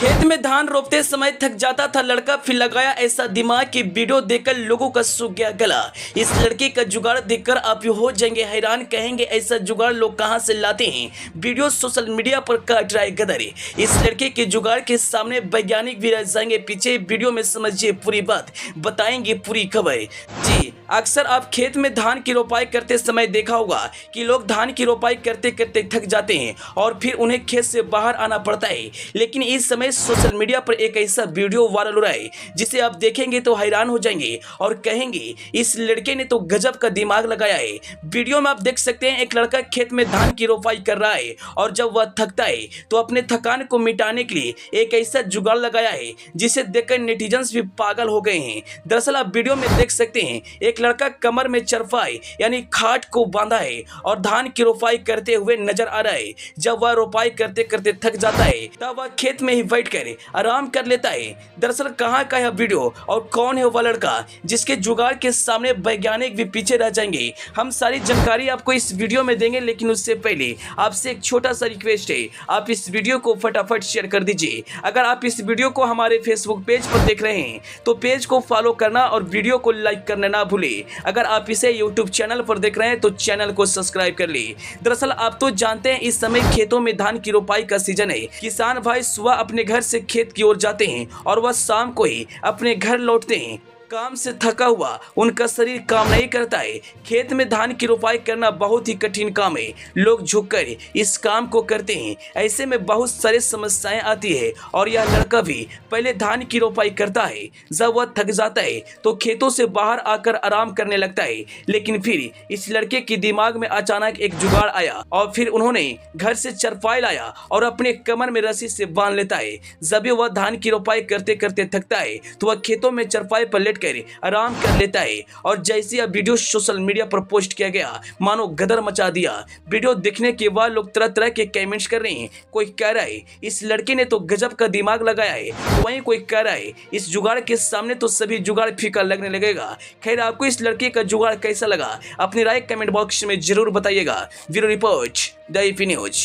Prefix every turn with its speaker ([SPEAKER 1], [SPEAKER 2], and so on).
[SPEAKER 1] खेत में धान रोपते समय थक जाता था लड़का, फिर लगाया ऐसा दिमाग कि वीडियो देखकर लोगों का सूख गया गला। इस लड़के का जुगाड़ देखकर आप हो जाएंगे हैरान, कहेंगे ऐसा जुगाड़ लोग कहां से लाते हैं। वीडियो सोशल मीडिया पर काट रहा है गदर। इस लड़के के जुगाड़ के सामने वैज्ञानिक भी रह जाएंगे पीछे। वीडियो में समझिए पूरी बात, बताएंगे पूरी खबर। जी, अक्सर आप खेत में धान की रोपाई करते समय देखा होगा कि लोग धान की रोपाई करते करते थक जाते हैं और फिर उन्हें खेत से बाहर आना पड़ता है। लेकिन इस समय सोशल मीडिया पर एक ऐसा वीडियो वायरल हो रहा है जिसे आप देखेंगे तो हैरान हो जाएंगे और कहेंगे इस लड़के ने तो गजब का दिमाग लगाया है। वीडियो में आप देख सकते हैं एक लड़का खेत में धान की रोपाई कर रहा है और जब वह थकता है तो अपने थकान को मिटाने के लिए एक ऐसा जुगाड़ लगाया है जिसे देखकर नेटिजन्स भी पागल हो गए हैं। दरअसल आप वीडियो में देख सकते हैं एक लड़का कमर में चरपाई यानी खाट को बांधा है और धान की रोपाई करते हुए नजर आ रहा है। जब वह रोपाई करते करते थक जाता है तब वह खेत में ही बैठ कर आराम कर लेता है। दरअसल कहां का यह वीडियो और कौन है वह लड़का जिसके जुगाड़ के सामने वैज्ञानिक भी पीछे रह जाएंगे। हम सारी जानकारी आपको इस वीडियो में देंगे, लेकिन उससे पहले आपसे एक छोटा सा रिक्वेस्ट है, आप इस वीडियो को फटाफट शेयर कर दीजिए। अगर आप इस वीडियो को हमारे फेसबुक पेज पर देख रहे हैं तो पेज को फॉलो करना और वीडियो को लाइक करना ना भूले। अगर आप इसे यूट्यूब चैनल पर देख रहे हैं तो चैनल को सब्सक्राइब कर ले। दरअसल आप तो जानते हैं इस समय खेतों में धान की रोपाई का सीजन है। किसान भाई सुबह अपने घर से खेत की ओर जाते हैं और वह शाम को ही अपने घर लौटते हैं। काम से थका हुआ उनका शरीर काम नहीं करता है। खेत में धान की रोपाई करना बहुत ही कठिन काम है। लोग झुककर इस काम को करते हैं। ऐसे में बहुत सारी समस्याएं आती है और यह लड़का भी पहले धान की रोपाई करता है। जब वह थक जाता है तो खेतों से बाहर आकर आराम करने लगता है। लेकिन फिर इस लड़के के दिमाग में अचानक एक जुगाड़ आया और फिर उन्होंने घर से चरपाई लाया और अपने कमर में रस्सी से बांध लेता है। जब वह धान की रोपाई करते करते थकता है तो वह खेतों में चरपाई पर लेट कर आराम कर लेता है। और जैसे यह वीडियो सोशल मीडिया पर पोस्ट किया गया मानो गदर मचा दिया। वीडियो देखने के बाद लोग तरह तरह के कमेंट्स कर रहे हैं। कोई कह रहा है इस लड़के ने तो गजब का दिमाग लगाया है, तो वहीं कोई कह रहा है इस जुगाड़ के सामने तो सभी जुगाड़ फीका लगने लगेगा। खैर, आपको इस लड़के का जुगाड़ कैसा लगा अपनी राय कमेंट बॉक्स में जरूर बताइएगा। Bureau report the AP news.